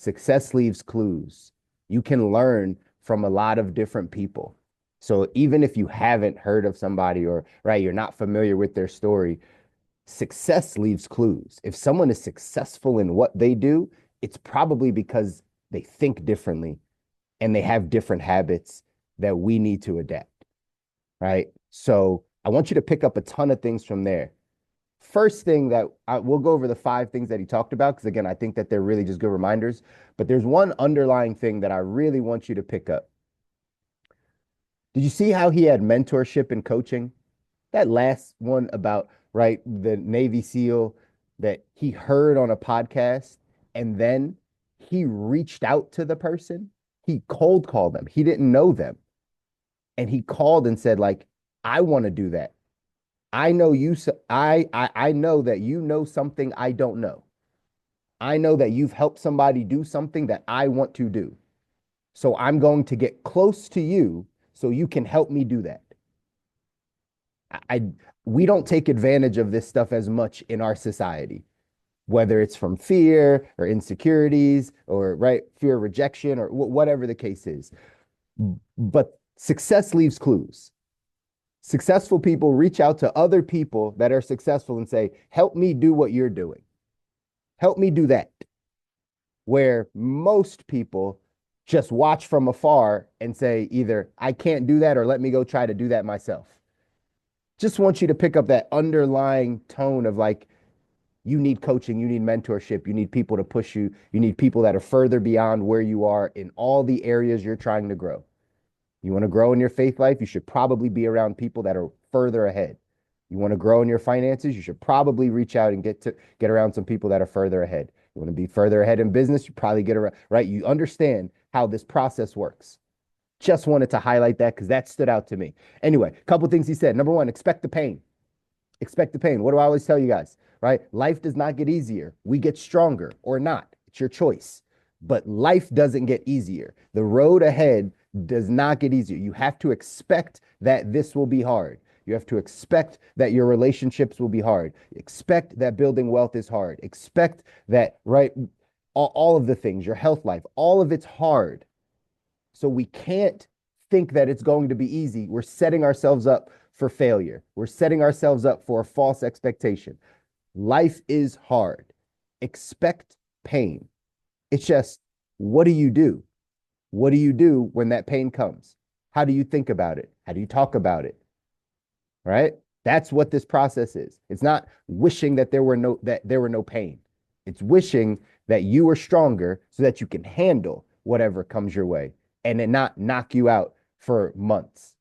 Success leaves clues. You can learn from a lot of different people. So even if you haven't heard of somebody or right, you're not familiar with their story, success leaves clues. If someone is successful in what they do, it's probably because they think differently and they have different habits that we need to adapt, right? So I want you to pick up a ton of things from there. First thing that we'll go over the five things that he talked about, because again, I think that they're really just good reminders. But there's one underlying thing that I really want you to pick up. Did you see how he had mentorship and coaching? That last one about, right, the Navy SEAL that he heard on a podcast and then he reached out to the person. He cold called them. He didn't know them. And he called and said, like, I want to do that. I know you. I know that you know something I don't know. I know that you've helped somebody do something that I want to do. So I'm going to get close to you so you can help me do that. I we don't take advantage of this stuff as much in our society, whether it's from fear or insecurities or right fear of rejection or whatever the case is. But success leaves clues. Successful people reach out to other people that are successful and say, help me do what you're doing. Help me do that. Where most people just watch from afar and say either I can't do that or let me go try to do that myself. Just want you to pick up that underlying tone of like, you need coaching, you need mentorship, you need people to push you, you need people that are further beyond where you are in all the areas you're trying to grow. You want to grow in your faith life, you should probably be around people that are further ahead. You want to grow in your finances, you should probably reach out and get around some people that are further ahead. You want to be further ahead in business, you probably get around, right? You understand how this process works. Just wanted to highlight that because that stood out to me. Anyway, a couple things he said. Number one, expect the pain. Expect the pain. What do I always tell you guys, right? Life does not get easier. We get stronger or not. It's your choice. But life doesn't get easier. The road ahead does not get easier. You have to expect that this will be hard. You have to expect that your relationships will be hard. Expect that building wealth is hard. Expect that, right? All of the things, your health life, all of it's hard. So we can't think that it's going to be easy. We're setting ourselves up for failure. We're setting ourselves up for a false expectation. Life is hard. Expect pain. It's just, what do you do? What do you do when that pain comes? How do you think about it? How do you talk about it? Right? That's what this process is. It's not wishing that there were no pain. It's wishing that you are stronger so that you can handle whatever comes your way and it not knock you out for months.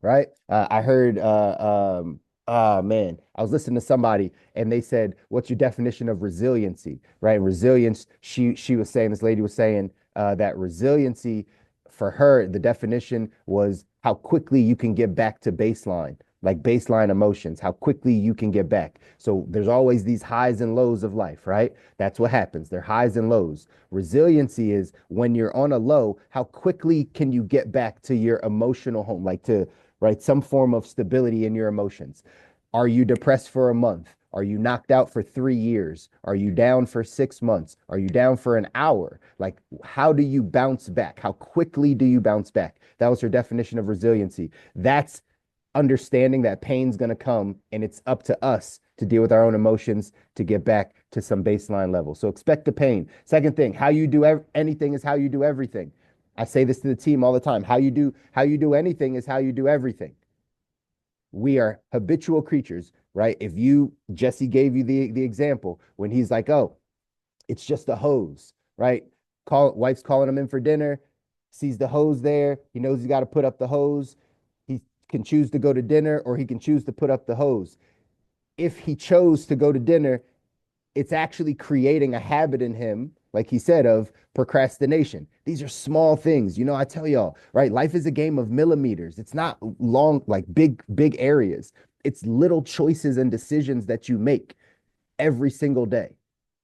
Right? I heard man, I was listening to somebody and they said, what's your definition of resiliency? Right? And resilience, she was saying, this lady was saying that resiliency for her, the definition was how quickly you can get back to baseline, like baseline emotions, how quickly you can get back. So there's always these highs and lows of life, right? That's what happens. They're highs and lows. Resiliency is when you're on a low, how quickly can you get back to your emotional home, like to, right, some form of stability in your emotions. Are you depressed for a month? Are you knocked out for 3 years? Are you down for 6 months? Are you down for an hour? Like, how do you bounce back? How quickly do you bounce back? That was her definition of resiliency. That's understanding that pain's going to come and it's up to us to deal with our own emotions to get back to some baseline level. So expect the pain. Second thing, how you do anything is how you do everything. I say this to the team all the time. How you do anything is how you do everything. We are habitual creatures, right? If you, Jesse gave you the example when he's like, oh, it's just a hose, right? Wife's calling him in for dinner, sees the hose there. He knows he's got to put up the hose. He can choose to go to dinner or he can choose to put up the hose. If he chose to go to dinner, it's actually creating a habit in him, like he said, of procrastination. These are small things. You know, I tell y'all, right? Life is a game of millimeters. It's not long, like big areas. It's little choices and decisions that you make every single day.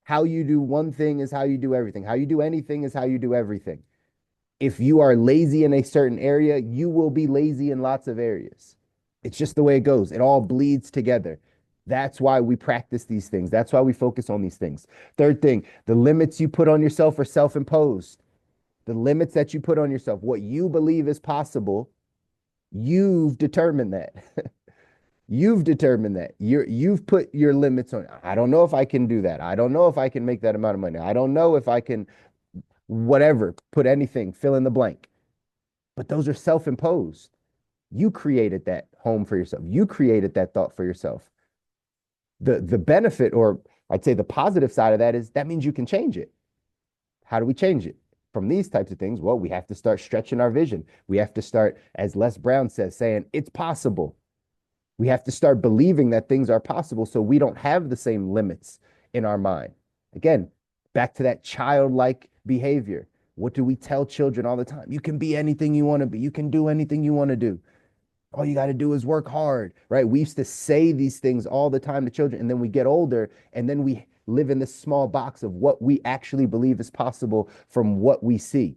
How you do one thing is how you do everything. How you do anything is how you do everything. If you are lazy in a certain area, you will be lazy in lots of areas. It's just the way it goes. It all bleeds together. That's why we practice these things. That's why we focus on these things. Third thing, the limits you put on yourself are self-imposed. The limits that you put on yourself, what you believe is possible, you've determined that. You've determined that. You've put your limits on. I don't know if I can do that. I don't know if I can make that amount of money. I don't know if I can whatever, put anything, fill in the blank. But those are self-imposed. You created that home for yourself. You created that thought for yourself. The benefit, or I'd say the positive side of that, is that means you can change it. How do we change it? From these types of things, well, we have to start stretching our vision. We have to start, as Les Brown says, saying it's possible. We have to start believing that things are possible so we don't have the same limits in our mind. Again, back to that childlike behavior. What do we tell children all the time? You can be anything you want to be. You can do anything you want to do. All you got to do is work hard, right? We used to say these things all the time to children, and then we get older, and then we live in this small box of what we actually believe is possible from what we see.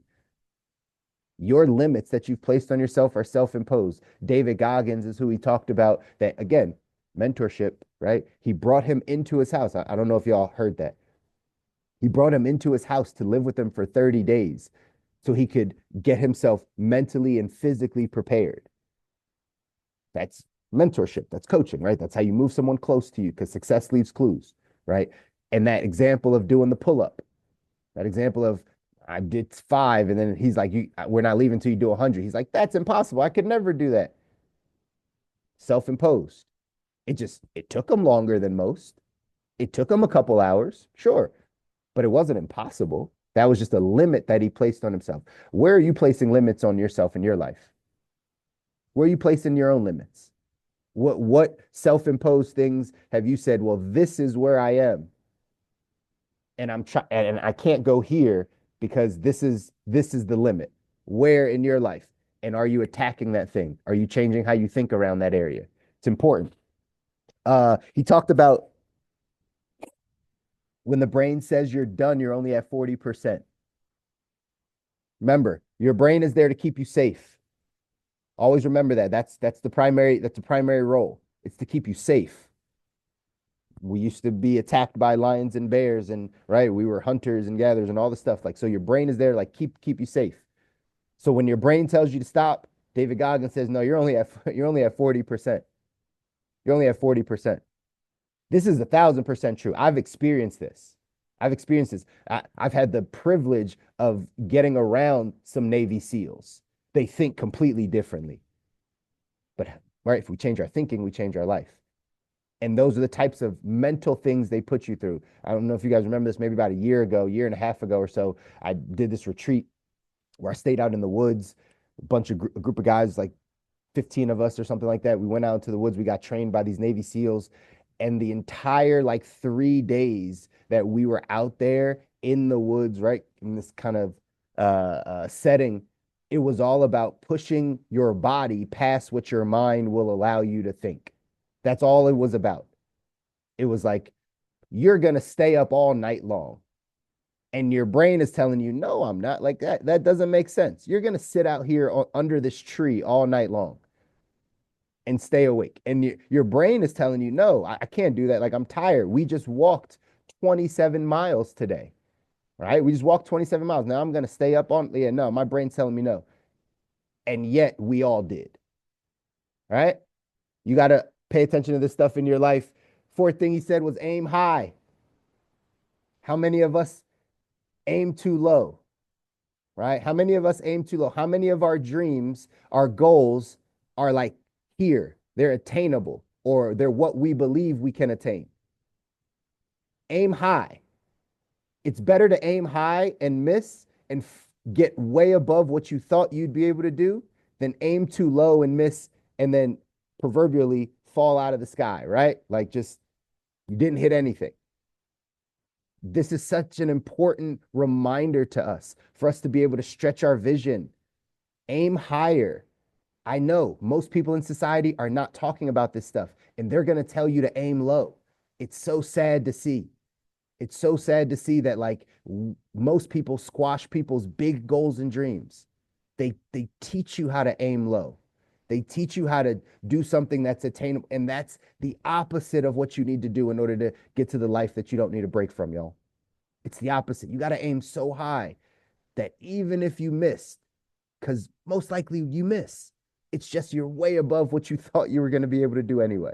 Your limits that you've placed on yourself are self-imposed. David Goggins is who he talked about that, again, mentorship, right? He brought him into his house. I don't know if y'all heard that. He brought him into his house to live with him for 30 days so he could get himself mentally and physically prepared. That's mentorship. That's coaching, right? That's how you move someone close to you, because success leaves clues, right? And that example of doing the pull-up, that example of I did 5, and then he's like, we're not leaving until you do 100. He's like, that's impossible. I could never do that. Self-imposed. It took him longer than most. It took him a couple hours, sure, but it wasn't impossible. That was just a limit that he placed on himself. Where are you placing limits on yourself in your life? Where are you placing your own limits? What self-imposed things have you said, well, this is where I am, and and I can't go here because this is the limit. Where in your life? And are you attacking that thing? Are you changing how you think around that area? It's important. He talked about when the brain says you're done, you're only at 40%. Remember, your brain is there to keep you safe. Always remember that. That's the primary role. It's to keep you safe. We used to be attacked by lions and bears, and right, we were hunters and gatherers and all the stuff. Like, so your brain is there, like keep you safe. So when your brain tells you to stop, David Goggins says, no, you're only at 40%. You're only at 40%. This is 1,000% true. I've experienced this. I've had the privilege of getting around some Navy SEALs. They think completely differently. But right, if we change our thinking, we change our life. And those are the types of mental things they put you through. I don't know if you guys remember this, maybe about a year and a half ago or so, I did this retreat where I stayed out in the woods, a group of guys, like 15 of us or something like that. We went out into the woods. We got trained by these Navy SEALs. And the entire like 3 days that we were out there in the woods, right, in this kind of setting, it was all about pushing your body past what your mind will allow you to think. That's all it was about. It was like, you're going to stay up all night long. And your brain is telling you, no, I'm not. Like that. That doesn't make sense. You're going to sit out here under this tree all night long and stay awake. And your brain is telling you, no, I can't do that. Like, I'm tired. We just walked 27 miles today, right? We just walked 27 miles. Now I'm going to stay up on, yeah, no, my brain's telling me no. And yet we all did, right? You got to pay attention to this stuff in your life. Fourth thing he said was aim high. How many of us aim too low, right? How many of us aim too low? How many of our dreams, our goals are like here? They're attainable, or they're what we believe we can attain. Aim high. It's better to aim high and miss and get way above what you thought you'd be able to do than aim too low and miss and then proverbially fall out of the sky, right? Like, just you didn't hit anything. This is such an important reminder to us for us to be able to stretch our vision. Aim higher. I know most people in society are not talking about this stuff, and they're going to tell you to aim low. It's so sad to see. It's so sad to see that, like, most people squash people's big goals and dreams. They teach you how to aim low. They teach you how to do something that's attainable. And that's the opposite of what you need to do in order to get to the life that you don't need a break from, y'all. It's the opposite. You got to aim so high that even if you miss, because most likely you miss, it's just you're way above what you thought you were going to be able to do anyway.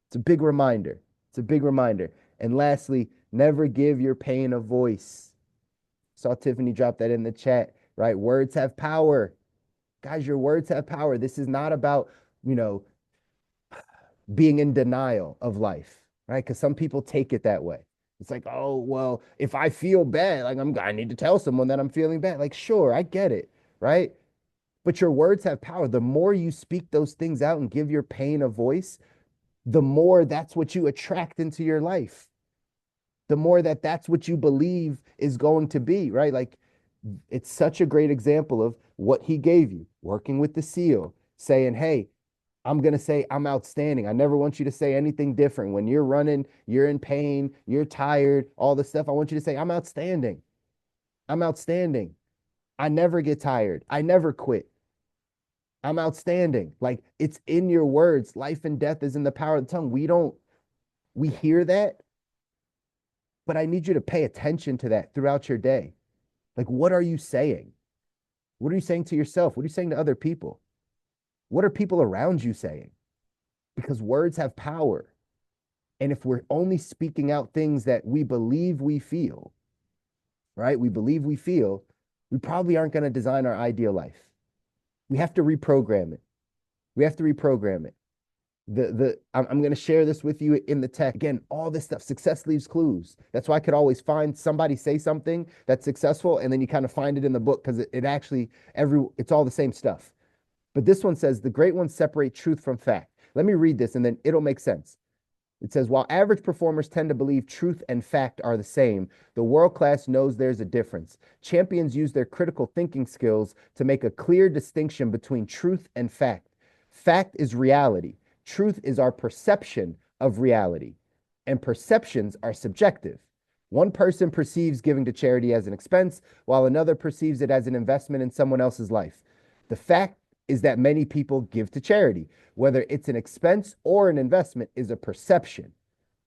It's a big reminder. It's a big reminder. And lastly, never give your pain a voice. Saw Tiffany drop that in the chat, right? Words have power. Guys, your words have power. This is not about, you know, being in denial of life, right? Because some people take it that way. It's like, oh, well, if I feel bad, like I need to tell someone that I'm feeling bad. Like, sure, I get it, right? But your words have power. The more you speak those things out and give your pain a voice, the more that's what you attract into your life. The more that's what you believe is going to be, right? Like, it's such a great example of what he gave you, working with the SEAL, saying, hey, I'm going to say I'm outstanding. I never want you to say anything different. When you're running, you're in pain, you're tired, all this stuff. I want you to say, I'm outstanding. I'm outstanding. I never get tired. I never quit. I'm outstanding. Like, it's in your words. Life and death is in the power of the tongue. We hear that, but I need you to pay attention to that throughout your day. Like, what are you saying? What are you saying to yourself? What are you saying to other people? What are people around you saying? Because words have power. And if we're only speaking out things that we believe we feel, right? We believe we feel, we probably aren't going to design our ideal life. We have to reprogram it. We have to reprogram it. I'm going to share this with you in the text. Again, all this stuff, success leaves clues. That's why I could always find somebody say something that's successful, and then you kind of find it in the book because it actually, it's all the same stuff. But this one says, the great ones separate truth from fact. Let me read this and then it'll make sense. It says, while average performers tend to believe truth and fact are the same, the world class knows there's a difference. Champions use their critical thinking skills to make a clear distinction between truth and fact. Fact is reality. Truth is our perception of reality, and perceptions are subjective. One person perceives giving to charity as an expense, while another perceives it as an investment in someone else's life. The fact is that many people give to charity. Whether it's an expense or an investment is a perception.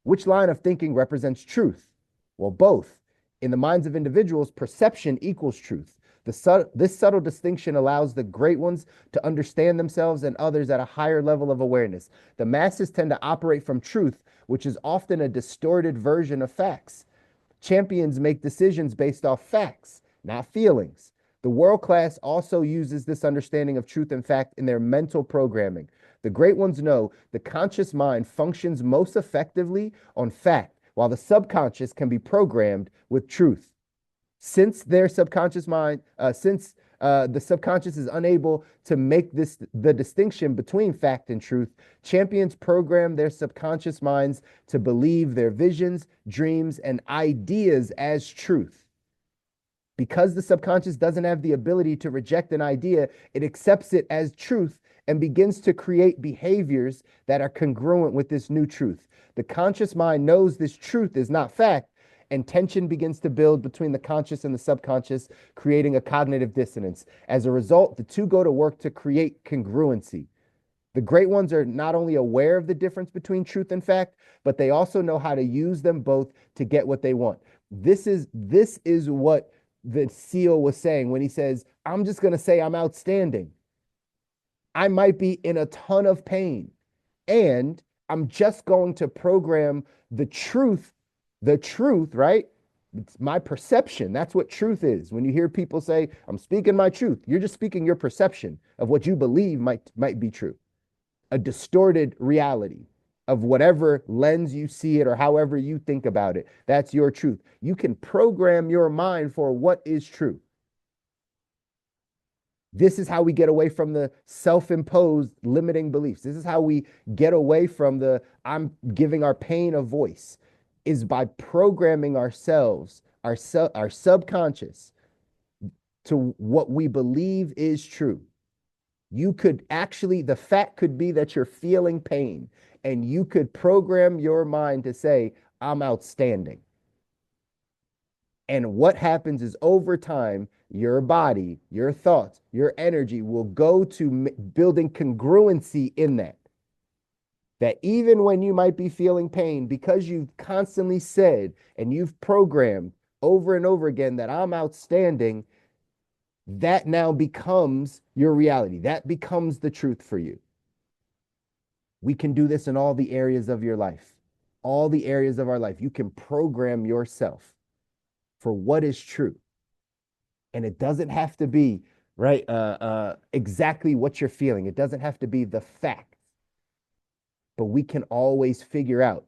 Which line of thinking represents truth? Well, both. In the minds of individuals, perception equals truth. This subtle distinction allows the great ones to understand themselves and others at a higher level of awareness. The masses tend to operate from truth, which is often a distorted version of facts. Champions make decisions based off facts, not feelings. The world class also uses this understanding of truth and fact in their mental programming. The great ones know the conscious mind functions most effectively on fact, while the subconscious can be programmed with truth. Since their subconscious mind, the subconscious is unable to make the distinction between fact and truth, champions program their subconscious minds to believe their visions, dreams, and ideas as truth. Because the subconscious doesn't have the ability to reject an idea, it accepts it as truth and begins to create behaviors that are congruent with this new truth. The conscious mind knows this truth is not fact, and tension begins to build between the conscious and the subconscious, creating a cognitive dissonance. As a result, the two go to work to create congruency. The great ones are not only aware of the difference between truth and fact, but they also know how to use them both to get what they want. This is what the SEAL was saying when he says, I'm just going to say I'm outstanding. I might be in a ton of pain, and I'm just going to program the truth, right? It's my perception. That's what truth is. When you hear people say, I'm speaking my truth, you're just speaking your perception of what you believe might be true. A distorted reality of whatever lens you see it or however you think about it. That's your truth. You can program your mind for what is true. This is how we get away from the self-imposed limiting beliefs. This is how we get away from I'm giving our pain a voice, is by programming ourselves, our subconscious, to what we believe is true. The fact could be that you're feeling pain, and you could program your mind to say, I'm outstanding. And what happens is over time, your body, your thoughts, your energy will go to building congruency in that. That even when you might be feeling pain, because you've constantly said and you've programmed over and over again that I'm outstanding, that now becomes your reality. That becomes the truth for you. We can do this in all the areas of your life, all the areas of our life. You can program yourself for what is true. And it doesn't have to be, right, exactly what you're feeling. It doesn't have to be the fact, but we can always figure out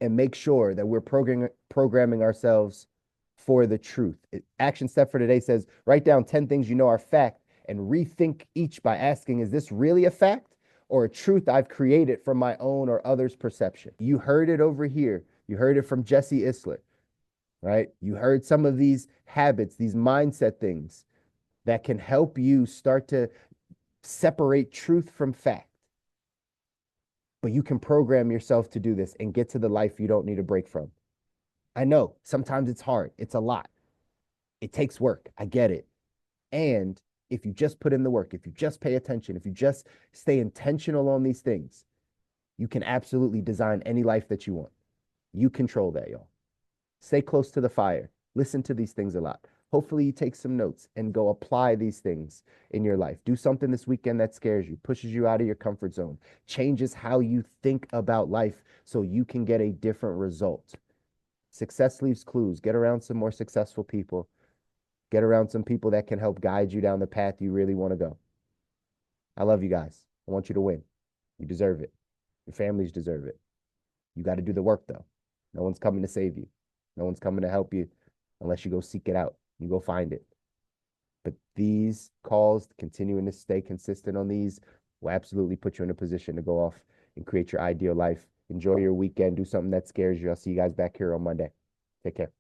and make sure that we're programming ourselves for the truth. Action step for today says write down 10 things you know are fact and rethink each by asking, is this really a fact or a truth I've created from my own or others' perception? You heard it over here. You heard it from Jesse Isler, right? You heard some of these habits, these mindset things that can help you start to separate truth from fact. But you can program yourself to do this and get to the life you don't need a break from. I know sometimes it's hard. It's a lot. It takes work. I get it. And if you just put in the work, if you just pay attention, if you just stay intentional on these things, you can absolutely design any life that you want. You control that, y'all. Stay close to the fire. Listen to these things a lot. Hopefully you take some notes and go apply these things in your life. Do something this weekend that scares you, pushes you out of your comfort zone, changes how you think about life so you can get a different result. Success leaves clues. Get around some more successful people. Get around some people that can help guide you down the path you really want to go. I love you guys. I want you to win. You deserve it. Your families deserve it. You got to do the work, though. No one's coming to save you. No one's coming to help you unless you go seek it out. You go find it. But these calls, continuing to stay consistent on these, will absolutely put you in a position to go off and create your ideal life. Enjoy your weekend. Do something that scares you. I'll see you guys back here on Monday. Take care.